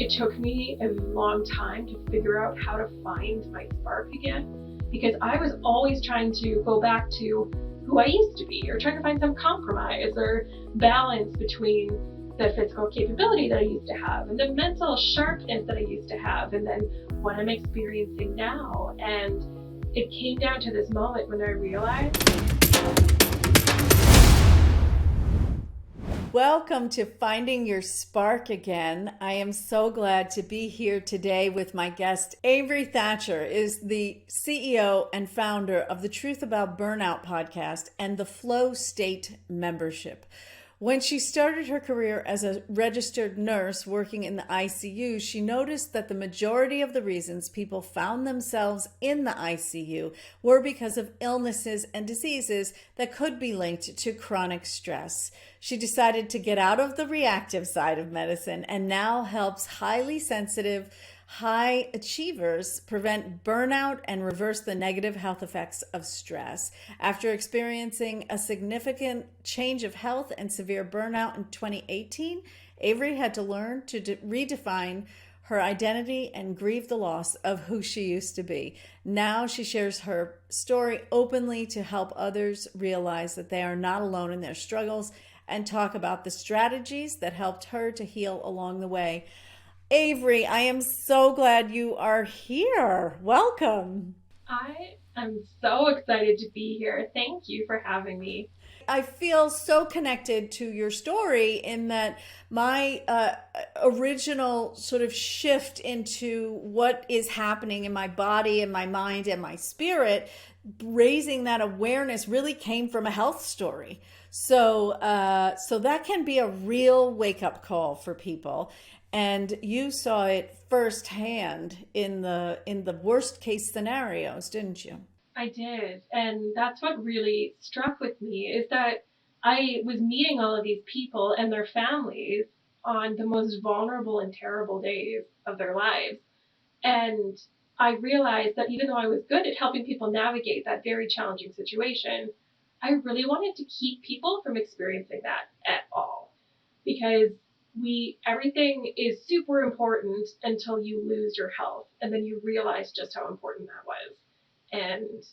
it took me a long time to figure out how to find my spark again, because I was always trying to go back to who I used to be, or trying to find some compromise or balance between the physical capability that I used to have and the mental sharpness that I used to have, and then what I'm experiencing now. And it came down to this moment when I realized. Welcome to Finding Your Spark Again. I am so glad to be here today with my guest. Avery Thatcher is the CEO and founder of the Truth About Burnout podcast and the Flow State membership. When she started her career as a registered nurse working in the ICU, she noticed that the majority of the reasons people found themselves in the ICU were because of illnesses and diseases that could be linked to chronic stress. She decided to get out of the reactive side of medicine and now helps highly sensitive, high achievers prevent burnout and reverse the negative health effects of stress. After experiencing a significant change of health and severe burnout in 2018, Avery had to learn to redefine her identity and grieve the loss of who she used to be. Now she shares her story openly to help others realize that they are not alone in their struggles and talk about the strategies that helped her to heal along the way. Avery, I am so glad you are here. Welcome. I am so excited to be here. Thank you for having me. I feel so connected to your story in that my original sort of shift into what is happening in my body and my mind and my spirit, raising that awareness really came from a health story. So that can be a real wake-up call for people. And you saw it firsthand in the worst case scenarios, didn't you? I did. And that's what really struck with me, is that I was meeting all of these people and their families on the most vulnerable and terrible days of their lives. And I realized that even though I was good at helping people navigate that very challenging situation, I really wanted to keep people from experiencing that at all. Because everything is super important until you lose your health, and then you realize just how important that was. And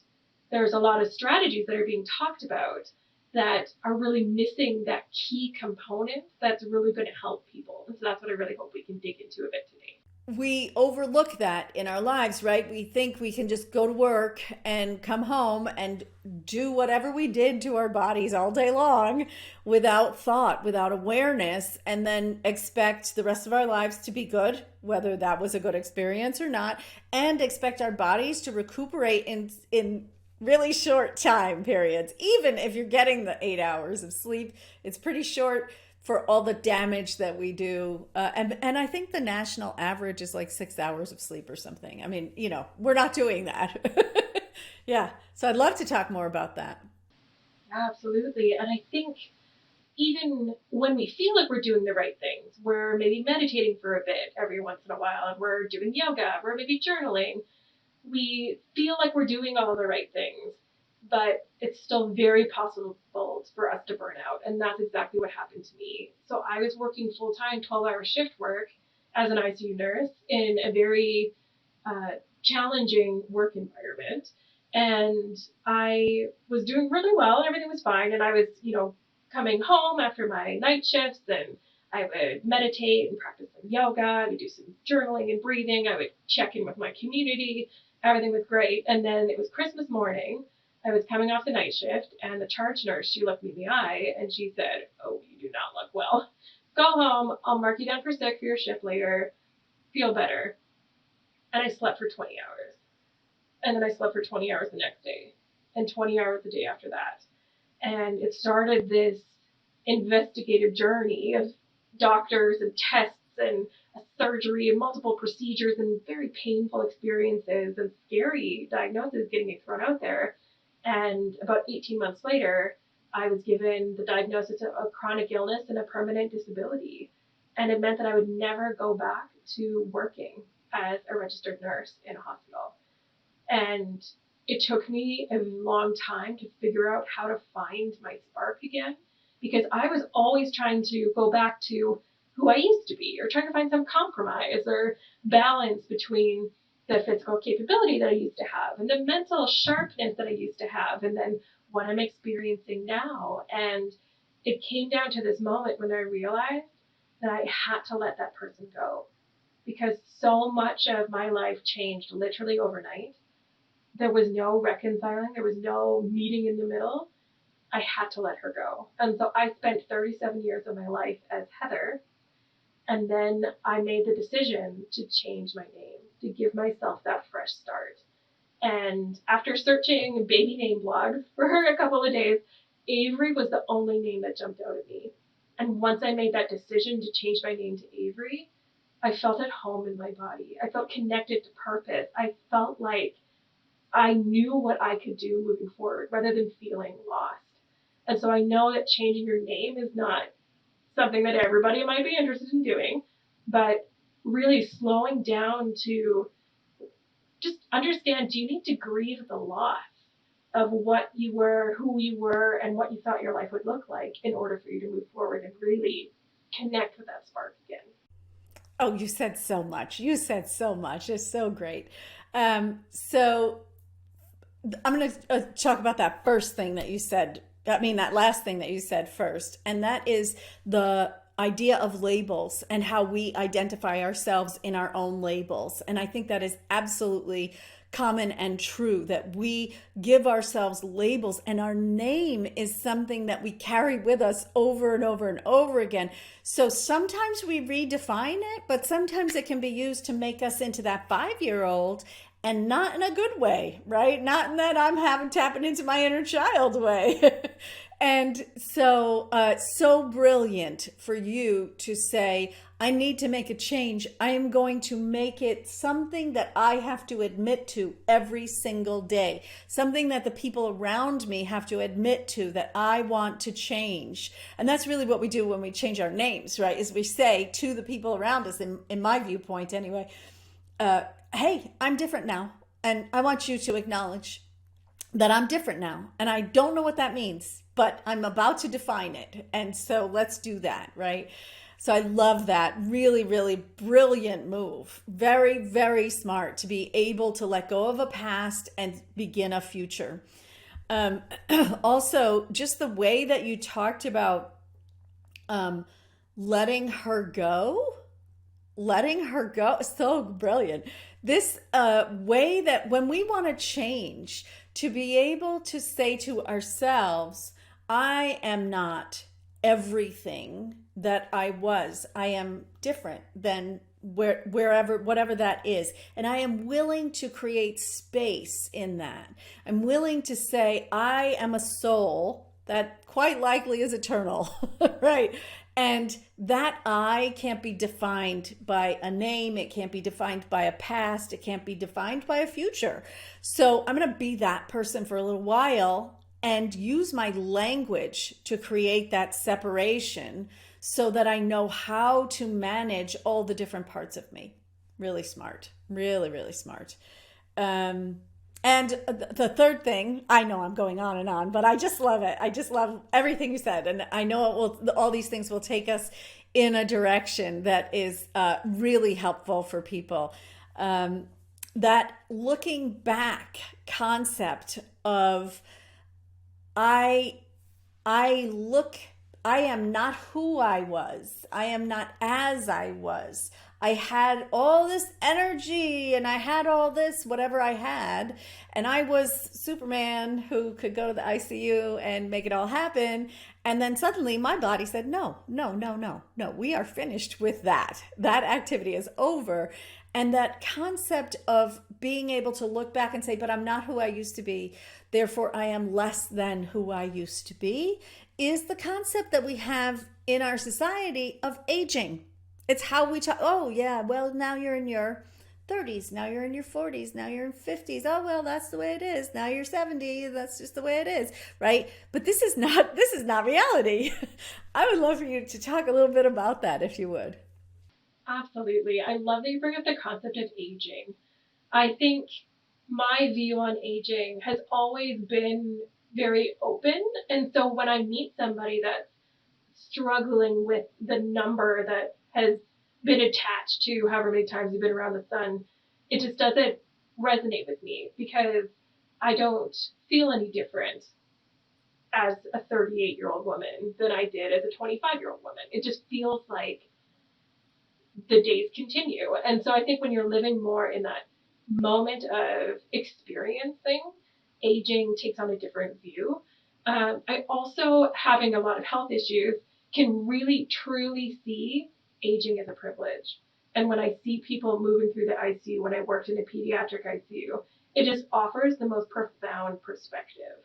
there's a lot of strategies that are being talked about that are really missing that key component that's really going to help people. And so that's what I really hope we can dig into a bit today. We overlook that in our lives, right? We think we can just go to work and come home and do whatever we did to our bodies all day long without thought, without awareness, and then expect the rest of our lives to be good, whether that was a good experience or not, and expect our bodies to recuperate in really short time periods. Even if you're getting the 8 hours of sleep, it's pretty short for all the damage that we do. And I think the national average is like 6 hours of sleep or something. I mean, we're not doing that. Yeah. So I'd love to talk more about that. Absolutely. And I think even when we feel like we're doing the right things, we're maybe meditating for a bit every once in a while, and we're doing yoga, we're maybe journaling, we feel like we're doing all the right things, but it's still very possible for us to burn out. And that's exactly what happened to me. So I was working full-time, 12-hour shift work as an ICU nurse in a very challenging work environment. And I was doing really well. Everything was fine. And I was, coming home after my night shifts, and I would meditate and practice some yoga. I would do some journaling and breathing. I would check in with my community. Everything was great. And then it was Christmas morning. I was coming off the night shift, and the charge nurse, she looked me in the eye and she said, "Oh, you do not look well. Go home. I'll mark you down for sick for your shift later. Feel better." And I slept for 20 hours. And then I slept for 20 hours the next day, and 20 hours the day after that. And it started this investigative journey of doctors and tests and a surgery and multiple procedures and very painful experiences and scary diagnoses getting thrown out there. And about 18 months later, I was given the diagnosis of a chronic illness and a permanent disability. And it meant that I would never go back to working as a registered nurse in a hospital. And it took me a long time to figure out how to find my spark again, because I was always trying to go back to who I used to be, or trying to find some compromise or balance between the physical capability that I used to have and the mental sharpness that I used to have, and then what I'm experiencing now. And it came down to this moment when I realized that I had to let that person go, because so much of my life changed literally overnight. There was no reconciling, there was no meeting in the middle. I had to let her go. And so I spent 37 years of my life as Heather. And then I made the decision to change my name, to give myself that fresh start. And after searching baby name blogs for a couple of days, Avery was the only name that jumped out at me. And once I made that decision to change my name to Avery, I felt at home in my body. I felt connected to purpose. I felt like I knew what I could do moving forward rather than feeling lost. And so I know that changing your name is not something that everybody might be interested in doing, but really slowing down to just understand, do you need to grieve the loss of what you were, who you were, and what you thought your life would look like in order for you to move forward and really connect with that spark again? Oh, you said so much. You said so much. It's so great. So I'm going to talk about that first thing that you said. I mean, that last thing that you said first. And that is the idea of labels and how we identify ourselves in our own labels. And I think that is absolutely common and true, that we give ourselves labels, and our name is something that we carry with us over and over and over again. So sometimes we redefine it, but sometimes it can be used to make us into that 5-year-old, and not in a good way, right? Not in that I'm having tapping into my inner child way. And so, so brilliant for you to say, I need to make a change. I am going to make it something that I have to admit to every single day, something that the people around me have to admit to, that I want to change. And that's really what we do when we change our names, right? Is we say to the people around us, in my viewpoint anyway, hey, I'm different now. And I want you to acknowledge that I'm different now. And I don't know what that means, but I'm about to define it. And so let's do that, right? So I love that. Really, really brilliant move. Very, very smart to be able to let go of a past and begin a future. Also, just the way that you talked about letting her go, so brilliant. This way that when we want to change, to be able to say to ourselves, I am not everything that I was. I am different than wherever, whatever that is. And I am willing to create space in that. I'm willing to say, I am a soul that quite likely is eternal, right? And that I can't be defined by a name. It can't be defined by a past. It can't be defined by a future. So I'm going to be that person for a little while and use my language to create that separation so that I know how to manage all the different parts of me. Really smart. Really, really smart. And the third thing, I know I'm going on and on, but I just love it. I just love everything you said. And I know it will, all these things will take us in a direction that is really helpful for people. That looking back concept of I am not who I was. I am not as I was. I had all this energy and I had all this, whatever I had. And I was Superman who could go to the ICU and make it all happen. And then suddenly my body said, no, we are finished with that. That activity is over. And that concept of being able to look back and say, but I'm not who I used to be, therefore I am less than who I used to be, is the concept that we have in our society of aging. It's how we talk. Oh, yeah, well, now you're in your 30s. Now you're in your 40s. Now you're in 50s. Oh, well, that's the way it is. Now you're 70. That's just the way it is, right? But this is not reality. I would love for you to talk a little bit about that, if you would. Absolutely. I love that you bring up the concept of aging. I think my view on aging has always been very open. And so when I meet somebody that's struggling with the number that has been attached to however many times you've been around the sun, it just doesn't resonate with me because I don't feel any different as a 38-year-old woman than I did as a 25-year-old woman. It just feels like the days continue. And so I think when you're living more in that moment of experiencing, aging takes on a different view. I also, having a lot of health issues, can really truly see aging as a privilege. And when I see people moving through the ICU, when I worked in a pediatric ICU, it just offers the most profound perspective.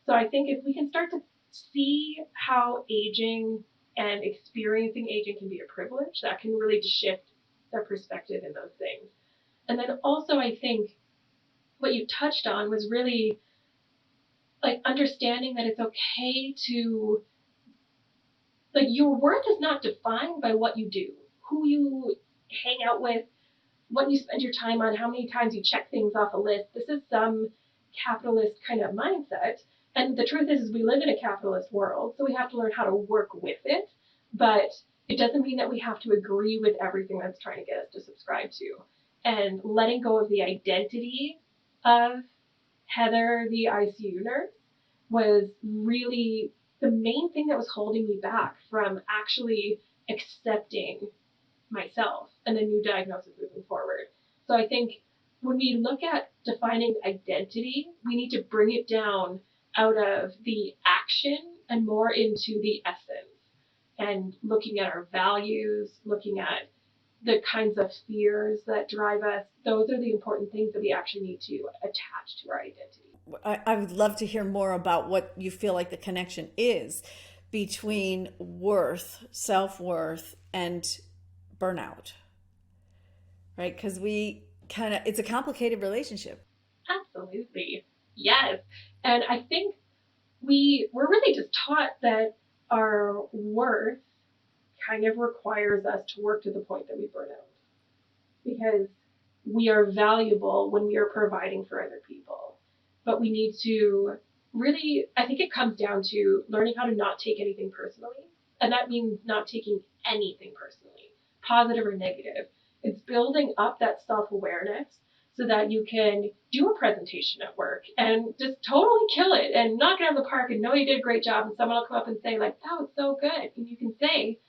So I think if we can start to see how aging and experiencing aging can be a privilege, that can really shift their perspective in those things. And then also, I think what you touched on was really like understanding that it's okay to, like, your worth is not defined by what you do, who you hang out with, what you spend your time on, how many times you check things off a list. This is some capitalist kind of mindset. And the truth is we live in a capitalist world, so we have to learn how to work with it. But it doesn't mean that we have to agree with everything that's trying to get us to subscribe to. And letting go of the identity of Heather, the ICU nurse, was really the main thing that was holding me back from actually accepting myself and a new diagnosis moving forward. So I think when we look at defining identity, we need to bring it down out of the action and more into the essence, and looking at our values, looking at the kinds of fears that drive us. Those are the important things that we actually need to attach to our identity. I would love to hear more about what you feel like the connection is between worth, self-worth, and burnout, right? Because it's a complicated relationship. Absolutely. Yes. And I think we're really just taught that our worth kind of requires us to work to the point that we burn out, because we are valuable when we are providing for other people. But we need to really, I think it comes down to learning how to not take anything personally. And that means not taking anything personally, positive or negative. It's building up that self-awareness so that you can do a presentation at work and just totally kill it and knock it out of the park and know you did a great job, and someone will come up and say, like, that was so good. And you can say,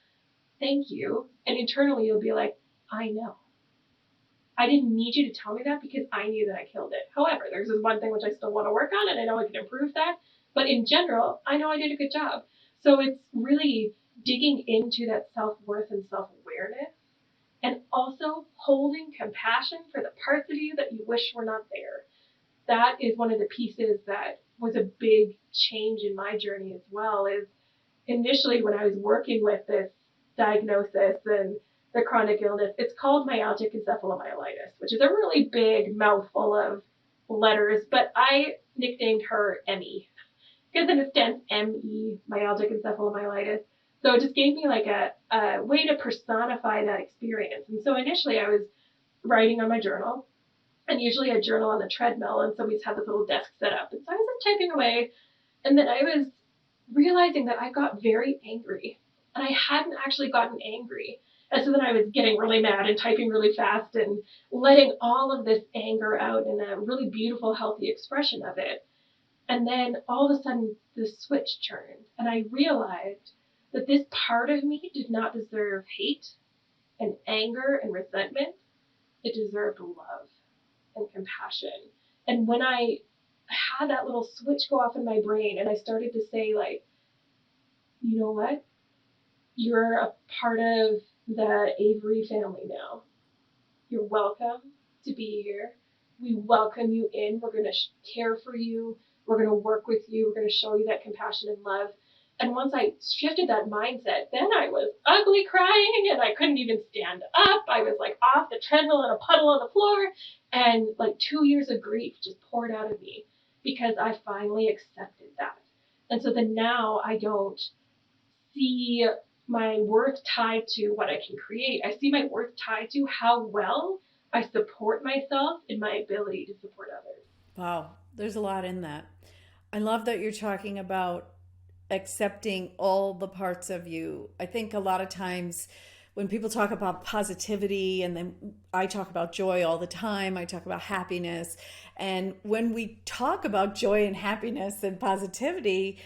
thank you. And internally you'll be like, I know. I didn't need you to tell me that because I knew that I killed it. However, there's this one thing which I still want to work on, and I know I can improve that. But in general, I know I did a good job. So it's really digging into that self-worth and self-awareness, and also holding compassion for the parts of you that you wish were not there. That is one of the pieces that was a big change in my journey as well. Is initially when I was working with this diagnosis and the chronic illness, it's called myalgic encephalomyelitis, which is a really big mouthful of letters, but I nicknamed her Emmy because it stands ME, myalgic encephalomyelitis. So it just gave me like a way to personify that experience. And so initially I was writing on my journal, and usually I journal on the treadmill, and somebody's had this little desk set up. And so I was just typing away, and then I was realizing that I got very angry, and I hadn't actually gotten angry. And so then I was getting really mad and typing really fast and letting all of this anger out in a really beautiful, healthy expression of it. And then all of a sudden the switch turned, and I realized that this part of me did not deserve hate and anger and resentment. It deserved love and compassion. And when I had that little switch go off in my brain, and I started to say, like, you know what? You're a part of the Avery family now. You're welcome to be here. We welcome you in. We're going to care for you. We're going to work with you. We're going to show you that compassion and love. And once I shifted that mindset, then I was ugly crying, and I couldn't even stand up. I was like off the treadmill in a puddle on the floor, and like 2 years of grief just poured out of me because I finally accepted that. And so then now I don't see my worth tied to what I can create. I see my worth tied to how well I support myself and my ability to support others. Wow, there's a lot in that. I love that you're talking about accepting all the parts of you. I think a lot of times when people talk about positivity, and then I talk about joy all the time, I talk about happiness. And when we talk about joy and happiness and positivity,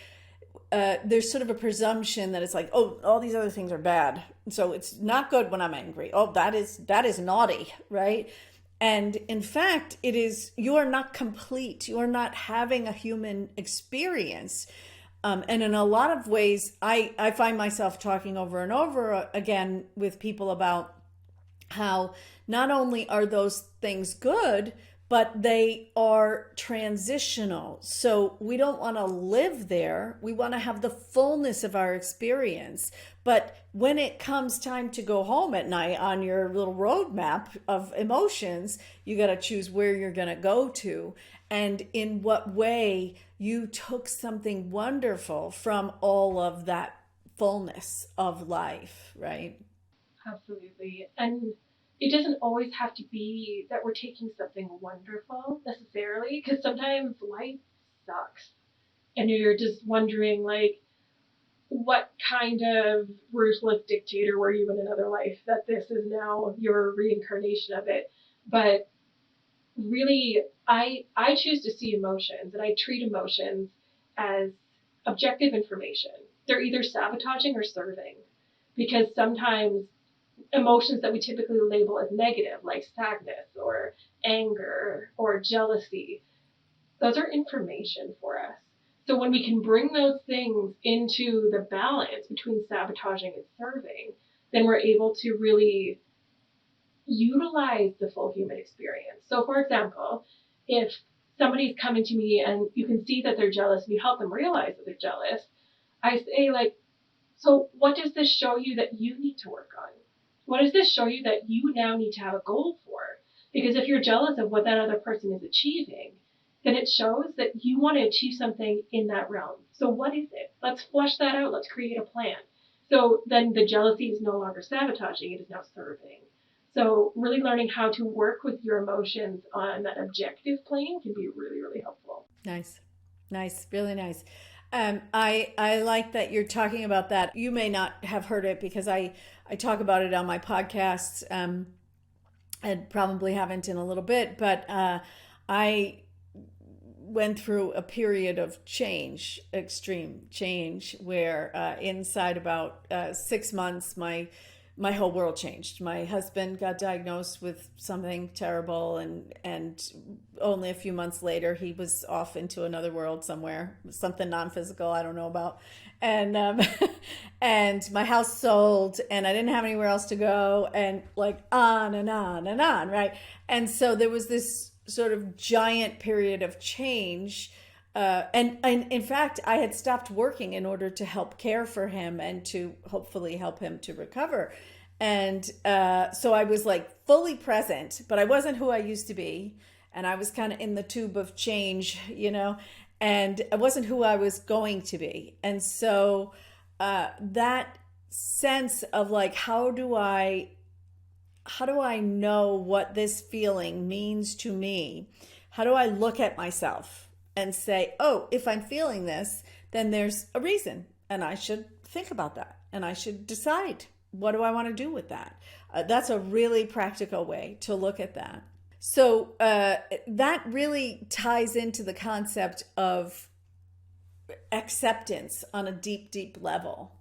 there's sort of a presumption that it's like, oh, all these other things are bad, so it's not good when I'm angry. Oh, that is naughty, right? And in fact, it is, you are not complete. You are not having a human experience. And in a lot of ways, I find myself talking over and over again with people about how not only are those things good, but they are transitional. So we don't want to live there. We want to have the fullness of our experience. But when it comes time to go home at night on your little roadmap of emotions, you got to choose where you're going to go to and in what way you took something wonderful from all of that fullness of life, right? Absolutely. And it doesn't always have to be that we're taking something wonderful necessarily, because sometimes life sucks. And you're just wondering, like, what kind of ruthless dictator were you in another life that this is now your reincarnation of it? But really, I choose to see emotions, and I treat emotions as objective information. They're either sabotaging or serving, because sometimes emotions that we typically label as negative, like sadness or anger or jealousy, those are information for us. So when we can bring those things into the balance between sabotaging and serving, then we're able to really utilize the full human experience. So for example, if somebody's coming to me and you can see that they're jealous and you help them realize that they're jealous, I say, like, so what does this show you that you need to work on? What does this show you that you now need to have a goal for? Because if you're jealous of what that other person is achieving, then it shows that you want to achieve something in that realm. So what is it? Let's flesh that out. Let's create a plan. So then the jealousy is no longer sabotaging, it is now serving. So really learning how to work with your emotions on that objective plane can be really, really helpful. Nice, nice, really nice. I like that you're talking about that. You may not have heard it because I talk about it on my podcasts, and probably haven't in a little bit, but I went through a period of change, extreme change, where inside about 6 months, my whole world changed. My husband got diagnosed with something terrible, and only a few months later, he was off into another world somewhere, something non-physical I don't know about, and and my house sold, and I didn't have anywhere else to go, and like on and on and on, right? And so there was this sort of giant period of change. And in fact, I had stopped working in order to help care for him and to hopefully help him to recover. And so I was like fully present, but I wasn't who I used to be. And I was kind of in the tube of change, and I wasn't who I was going to be. And so that sense of like, how do I know what this feeling means to me? How do I look at myself and say, oh, if I'm feeling this, then there's a reason, and I should think about that, and I should decide, what do I want to do with that? That's a really practical way to look at that. So that really ties into the concept of acceptance on a deep, deep level.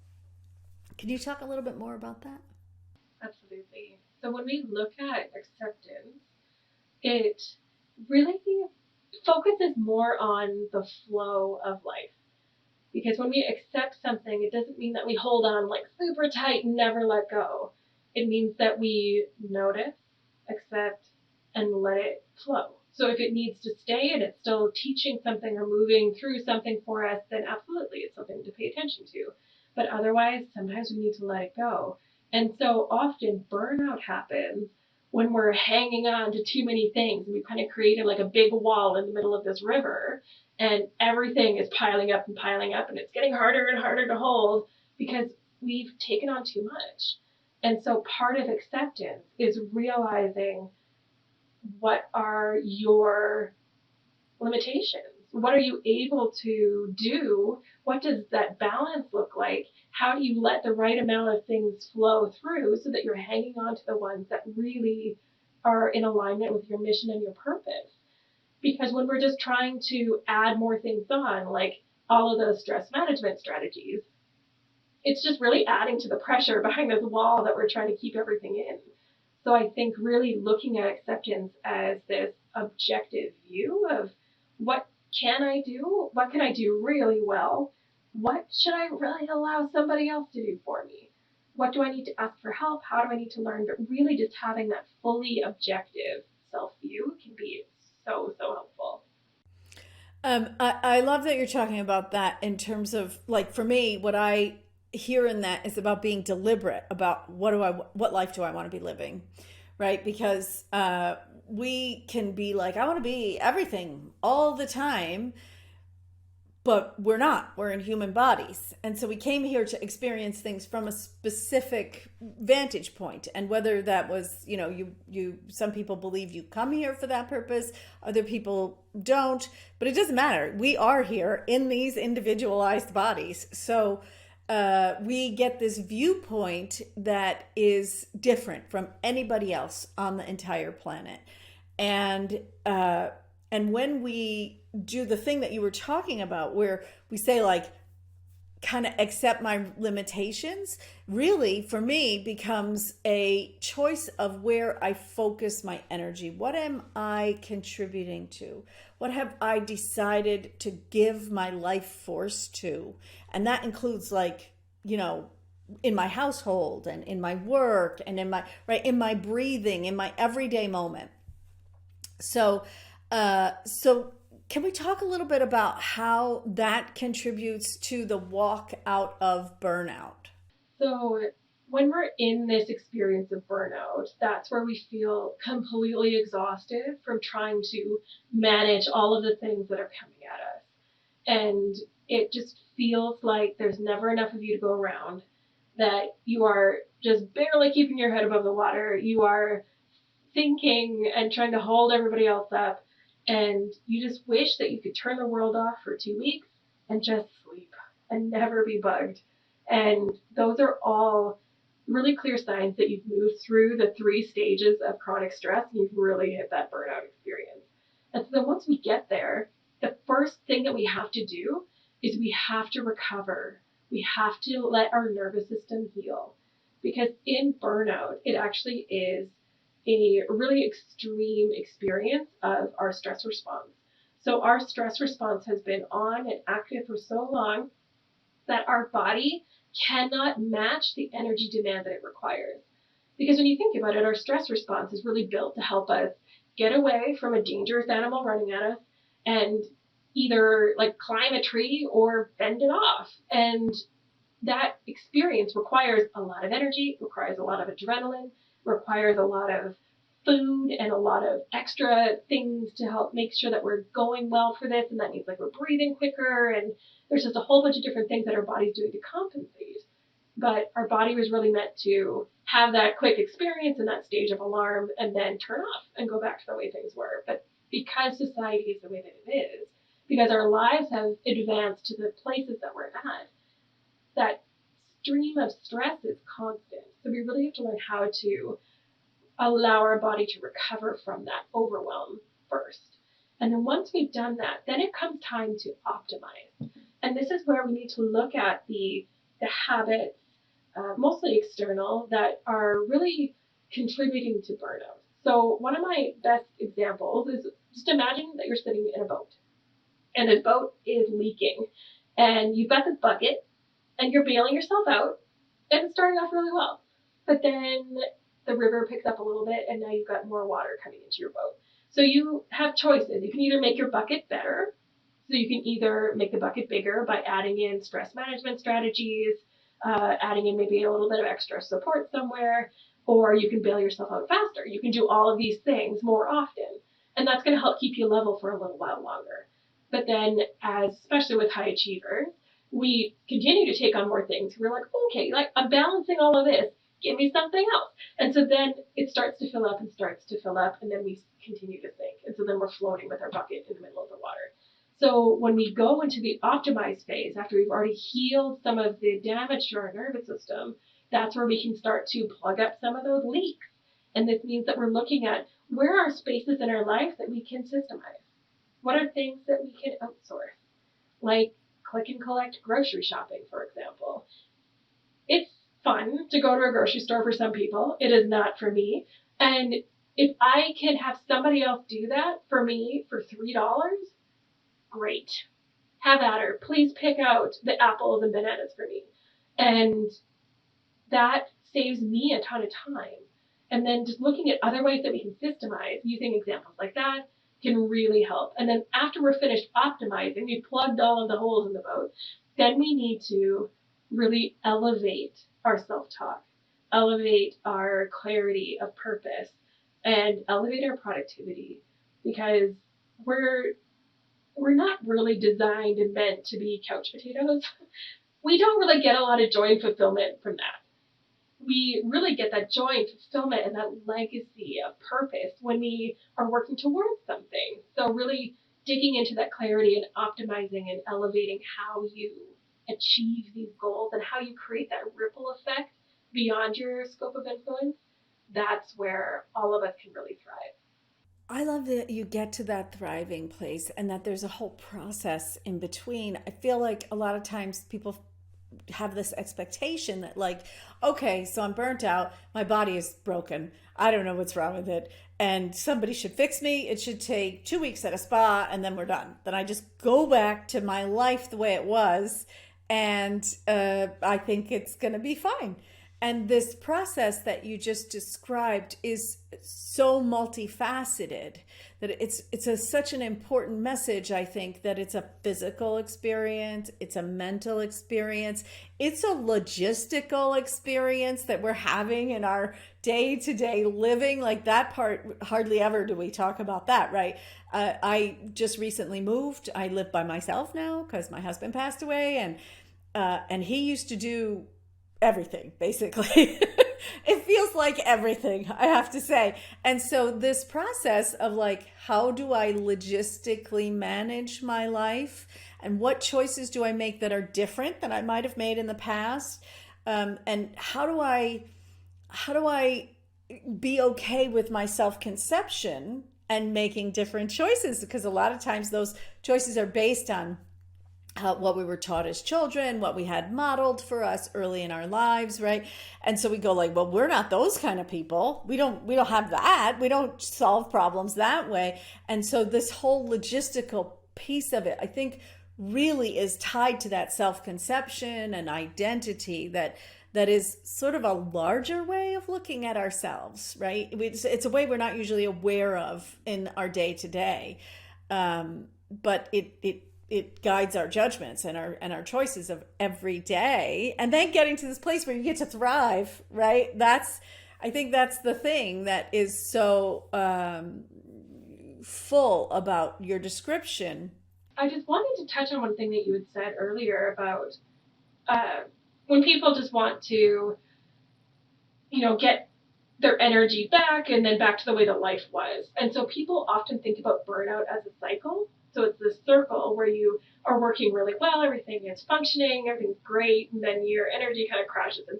Can you talk a little bit more about that? Absolutely. So when we look at acceptance, it really focuses more on the flow of life. Because when we accept something, it doesn't mean that we hold on like super tight and never let go. It means that we notice, accept, and let it flow. So if it needs to stay and it's still teaching something or moving through something for us, then absolutely it's something to pay attention to. But otherwise, sometimes we need to let it go. And so often burnout happens when we're hanging on to too many things. We kind of created like a big wall in the middle of this river, and everything is piling up, and it's getting harder and harder to hold because we've taken on too much. And so part of acceptance is realizing, what are your limitations? What are you able to do? What does that balance look like? how do you let the right amount of things flow through so that you're hanging on to the ones that really are in alignment with your mission and your purpose? Because when we're just trying to add more things on, like all of those stress management strategies, it's just really adding to the pressure behind this wall that we're trying to keep everything in. So I think really looking at acceptance as this objective view of what can I do? What can I do really well? What should I really allow somebody else to do for me? What do I need to ask for help? How do I need to learn? But really just having that fully objective self view can be so, so helpful. I love that you're talking about that in terms of, like, for me, what I hear in that is about being deliberate about what life do I want to be living, right? Because we can be like, I want to be everything all the time, but we're not. We're in human bodies. And so we came here to experience things from a specific vantage point. And whether that was, some people believe you come here for that purpose, other people don't, but it doesn't matter. We are here in these individualized bodies. So we get this viewpoint that is different from anybody else on the entire planet. And when we do the thing that you were talking about, where we say, like, kind of accept my limitations, really for me becomes a choice of where I focus my energy. What am I contributing to? What have I decided to give my life force to? And that includes, like, in my household and in my work and in my breathing, in my everyday moment. So can we talk a little bit about how that contributes to the walk out of burnout? So when we're in this experience of burnout, that's where we feel completely exhausted from trying to manage all of the things that are coming at us. And it just feels like there's never enough of you to go around, that you are just barely keeping your head above the water. You are thinking and trying to hold everybody else up. And you just wish that you could turn the world off for 2 weeks and just sleep and never be bugged. And those are all really clear signs that you've moved through the 3 stages of chronic stress and you've really hit that burnout experience. And so then once we get there, the first thing that we have to do is we have to recover. We have to let our nervous system heal. Because in burnout, it actually is a really extreme experience of our stress response. So our stress response has been on and active for so long that our body cannot match the energy demand that it requires. Because when you think about it, our stress response is really built to help us get away from a dangerous animal running at us and either like climb a tree or fend it off. And that experience requires a lot of energy, requires a lot of adrenaline, requires a lot of food and a lot of extra things to help make sure that we're going well for this. And that means like we're breathing quicker. And there's just a whole bunch of different things that our body's doing to compensate. But our body was really meant to have that quick experience in that stage of alarm and then turn off and go back to the way things were. But because society is the way that it is, because our lives have advanced to the places that we're at, that stream of stress is constant. So we really have to learn how to allow our body to recover from that overwhelm first. And then once we've done that, then it comes time to optimize. And this is where we need to look at the habits, mostly external, that are really contributing to burnout. So one of my best examples is just imagine that you're sitting in a boat and this boat is leaking and you've got this bucket and you're bailing yourself out and it's starting off really well. But then the river picks up a little bit and now you've got more water coming into your boat. So you have choices. You can either make your bucket better. So you can either make the bucket bigger by adding in stress management strategies, adding in maybe a little bit of extra support somewhere, or you can bail yourself out faster. You can do all of these things more often. And that's going to help keep you level for a little while longer. But then, especially with high achievers, we continue to take on more things. We're like, okay, like I'm balancing all of this. Give me something else. And so then it starts to fill up and starts to fill up, and then we continue to sink. And so then we're floating with our bucket in the middle of the water. So when we go into the optimized phase, after we've already healed some of the damage to our nervous system, that's where we can start to plug up some of those leaks. And this means that we're looking at where are spaces in our life that we can systemize. What are things that we can outsource? Like click and collect grocery shopping, for example. It's fun to go to a grocery store for some people. It is not for me. And if I can have somebody else do that for me for $3, great. Have at her. Please pick out the apples and bananas for me. And that saves me a ton of time. And then just looking at other ways that we can systemize, using examples like that, can really help. And then after we're finished optimizing, we plugged all of the holes in the boat, then we need to really elevate our self-talk, elevate our clarity of purpose, and elevate our productivity, because we're not really designed and meant to be couch potatoes. We don't really get a lot of joy and fulfillment from that. We really get that joy and fulfillment and that legacy of purpose when we are working towards something. So really digging into that clarity and optimizing and elevating how you achieve these goals and how you create that ripple effect beyond your scope of influence, that's where all of us can really thrive. I love that you get to that thriving place and that there's a whole process in between. I feel like a lot of times people have this expectation that, like, okay, so I'm burnt out, my body is broken, I don't know what's wrong with it, and somebody should fix me. It should take 2 weeks at a spa and then we're done. Then I just go back to my life the way it was, and I think it's going to be fine. And this process that you just described is so multifaceted that such an important message. I think that it's a physical experience, it's a mental experience, it's a logistical experience that we're having in our day-to-day living. Like that part, hardly ever do we talk about that, right? I just recently moved. I live by myself now because my husband passed away, and he used to do everything basically. It feels like everything, I have to say. And so this process of, like, how do I logistically manage my life, and what choices do I make that are different than I might have made in the past, and how do I be okay with my self-conception and making different choices, because a lot of times those choices are based on what we were taught as children, what we had modeled for us early in our lives, right? And so we go like, well, we're not those kind of people. We don't have that. We don't solve problems that way. And so this whole logistical piece of it, I think, really is tied to that self-conception and identity that is sort of a larger way of looking at ourselves, right? It's a way we're not usually aware of in our day-to-day, but it guides our judgments and our choices of every day. And then getting to this place where you get to thrive, right? I think that's the thing that is so full about your description. I just wanted to touch on one thing that you had said earlier about when people just want to, get their energy back and then back to the way that life was. And so people often think about burnout as a cycle. So it's this circle where you are working really well, everything is functioning, everything's great, and then your energy kind of crashes and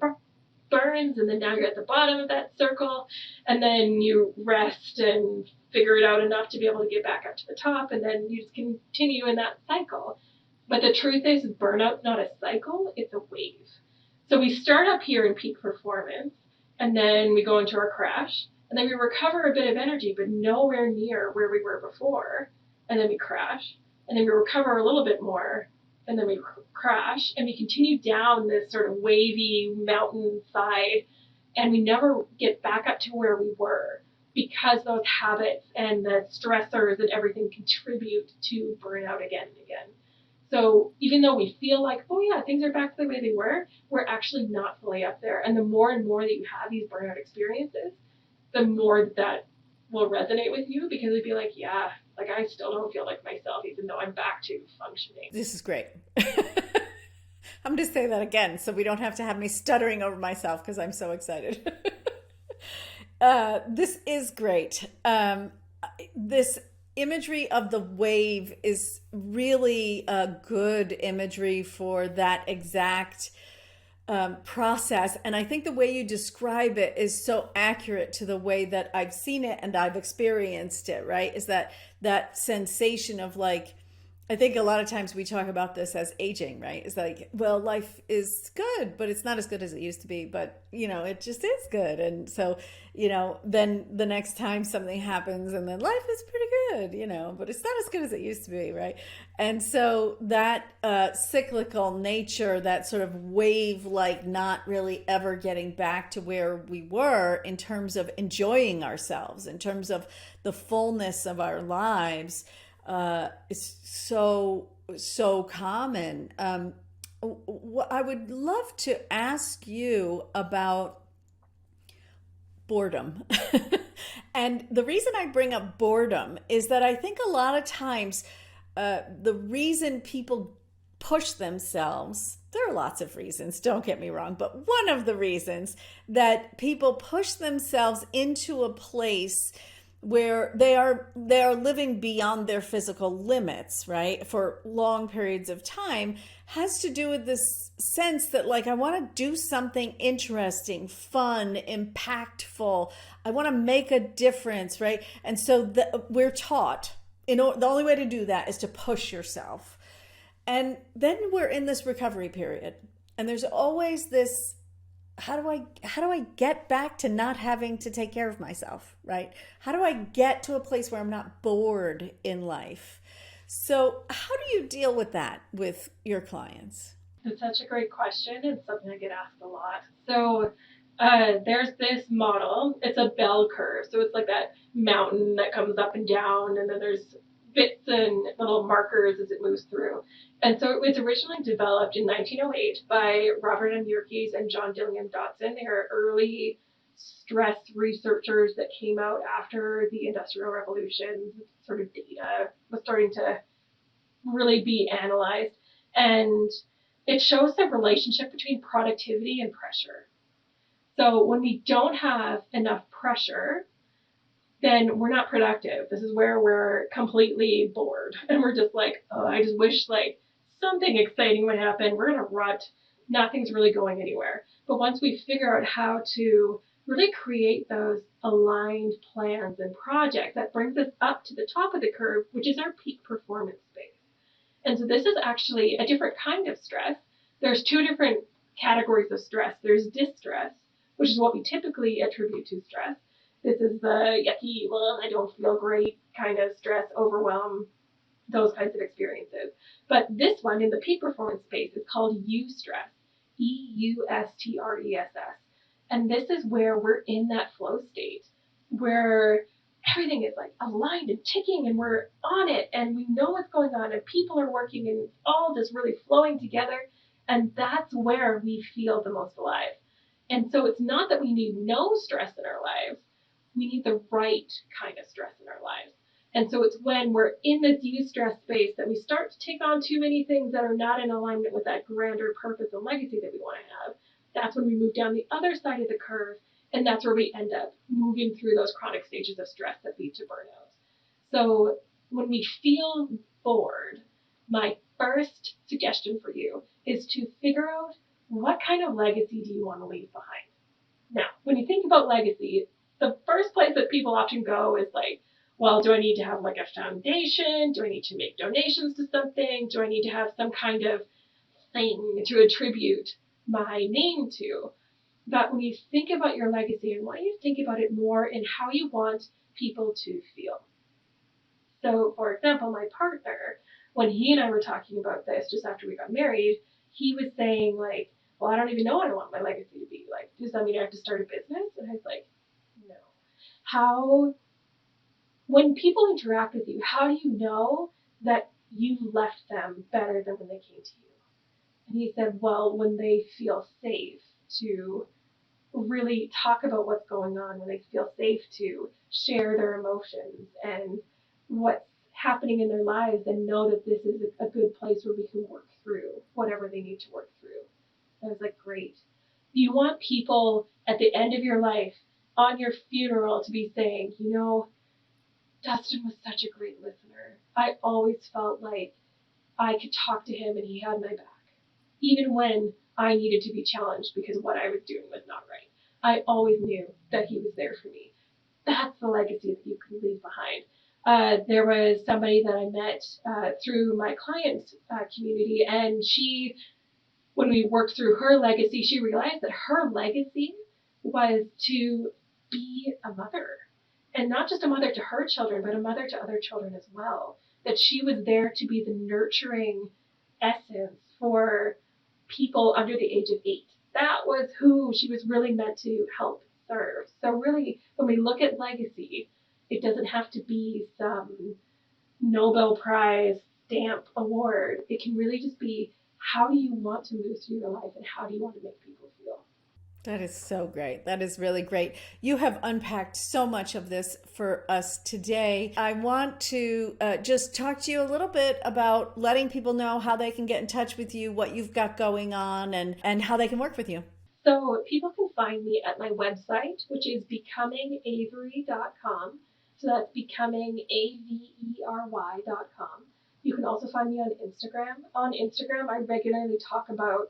burns, and then now you're at the bottom of that circle, and then you rest and figure it out enough to be able to get back up to the top, and then you just continue in that cycle. But the truth is burnout's not a cycle, it's a wave. So we start up here in peak performance, and then we go into our crash, and then we recover a bit of energy, but nowhere near where we were before. And then we crash, and then we recover a little bit more, and then we crash, and we continue down this sort of wavy mountain side, and we never get back up to where we were, because those habits and the stressors and everything contribute to burnout again and again. So even though we feel like, oh yeah, things are back to the way they were, we're actually not fully up there. And the more and more that you have these burnout experiences, the more that will resonate with you, because it'd be like, yeah, like I still don't feel like myself, even though I'm back to functioning. This is great. I'm going to say that again so we don't have to have me stuttering over myself because I'm so excited. This is great. This imagery of the wave is really a good imagery for that exact process. And I think the way you describe it is so accurate to the way that I've seen it and I've experienced it, right? Is that sensation of like, I think a lot of times we talk about this as aging, right? It's like, well, life is good, but it's not as good as it used to be, but it just is good. And so, then the next time something happens and then life is pretty good, but it's not as good as it used to be, right? And so that cyclical nature, that sort of wave, like not really ever getting back to where we were in terms of enjoying ourselves, in terms of the fullness of our lives, is so common. I would love to ask you about boredom. And the reason I bring up boredom is that I think a lot of times the reason people push themselves, there are lots of reasons, don't get me wrong, but one of the reasons that people push themselves into a place where they are living beyond their physical limits, right, for long periods of time, has to do with this sense that, like, I want to do something interesting, fun, impactful. I want to make a difference, right? And so we're taught, the only way to do that is to push yourself. And then we're in this recovery period, and there's always this, how do I get back to not having to take care of myself, right? How do I get to a place where I'm not bored in life? So how do you deal with that with your clients? It's such a great question. It's something I get asked a lot. So there's this model. It's a bell curve. So it's like that mountain that comes up and down, and then there's bits and little markers as it moves through. And so it was originally developed in 1908 by Robert M. Yerkes and John Dillingham Dotson. They are early stress researchers that came out after the Industrial Revolution. Sort of data was starting to really be analyzed. And it shows the relationship between productivity and pressure. So when we don't have enough pressure, then we're not productive. This is where we're completely bored. And we're just like, oh, I just wish like something exciting would happen. We're in a rut. Nothing's really going anywhere. But once we figure out how to really create those aligned plans and projects, that brings us up to the top of the curve, which is our peak performance space. And so this is actually a different kind of stress. There's two different categories of stress. There's distress, which is what we typically attribute to stress. This is the yucky, well, I don't feel great kind of stress, overwhelm, those kinds of experiences. But this one in the peak performance space is called eustress, eustress. And this is where we're in that flow state where everything is like aligned and ticking and we're on it and we know what's going on and people are working and it's all just really flowing together. And that's where we feel the most alive. And so it's not that we need no stress in our lives. We need the right kind of stress in our lives. And so it's when we're in this eustress space that we start to take on too many things that are not in alignment with that grander purpose and legacy that we want to have. That's when we move down the other side of the curve, and that's where we end up moving through those chronic stages of stress that lead to burnout. So when we feel bored, my first suggestion for you is to figure out what kind of legacy do you want to leave behind. Now, when you think about legacy, the first place that people often go is like, well, do I need to have like a foundation? Do I need to make donations to something? Do I need to have some kind of thing to attribute my name to? But when you think about your legacy, I want you to think about it more in how you want people to feel. So, for example, my partner, when he and I were talking about this just after we got married, he was saying like, well, I don't even know what I want my legacy to be. Like, does that mean I have to start a business? And I was like, no. When people interact with you, how do you know that you left them better than when they came to you? And he said, well, when they feel safe to really talk about what's going on, when they feel safe to share their emotions and what's happening in their lives and know that this is a good place where we can work through whatever they need to work through. I was like, great. You want people at the end of your life on your funeral to be saying, Dustin was such a great listener. I always felt like I could talk to him and he had my back. Even when I needed to be challenged because what I was doing was not right, I always knew that he was there for me. That's the legacy that you can leave behind. There was somebody that I met through my client community, and when we worked through her legacy, she realized that her legacy was to be a mother. And not just a mother to her children, but a mother to other children as well. That she was there to be the nurturing essence for people under the age of 8. That was who she was really meant to help serve. So really, when we look at legacy, it doesn't have to be some Nobel Prize stamp award. It can really just be, how do you want to move through your life and how do you want to make people feel? That is so great. That is really great. You have unpacked so much of this for us today. I want to just talk to you a little bit about letting people know how they can get in touch with you, what you've got going on, and how they can work with you. So people can find me at my website, which is becomingavery.com. So that's becomingavery.com. You can also find me on Instagram. On Instagram, I regularly talk about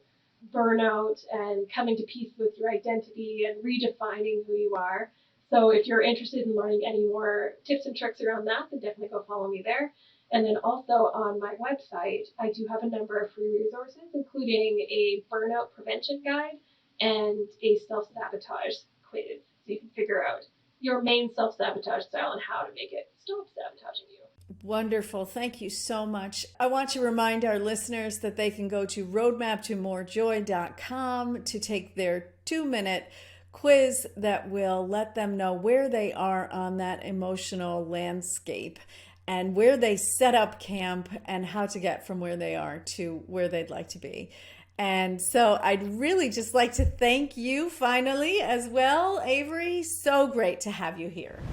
burnout and coming to peace with your identity and redefining who you are. So if you're interested in learning any more tips and tricks around that, then definitely go follow me there. And then also on my website, I do have a number of free resources, including a burnout prevention guide and a self-sabotage quiz. So you can figure out your main self-sabotage style and how to make it stop sabotaging you. Wonderful. Thank you so much. I want to remind our listeners that they can go to roadmaptomorejoy.com to take their 2-minute quiz that will let them know where they are on that emotional landscape and where they set up camp and how to get from where they are to where they'd like to be. And so I'd really just like to thank you finally as well, Avery. So great to have you here.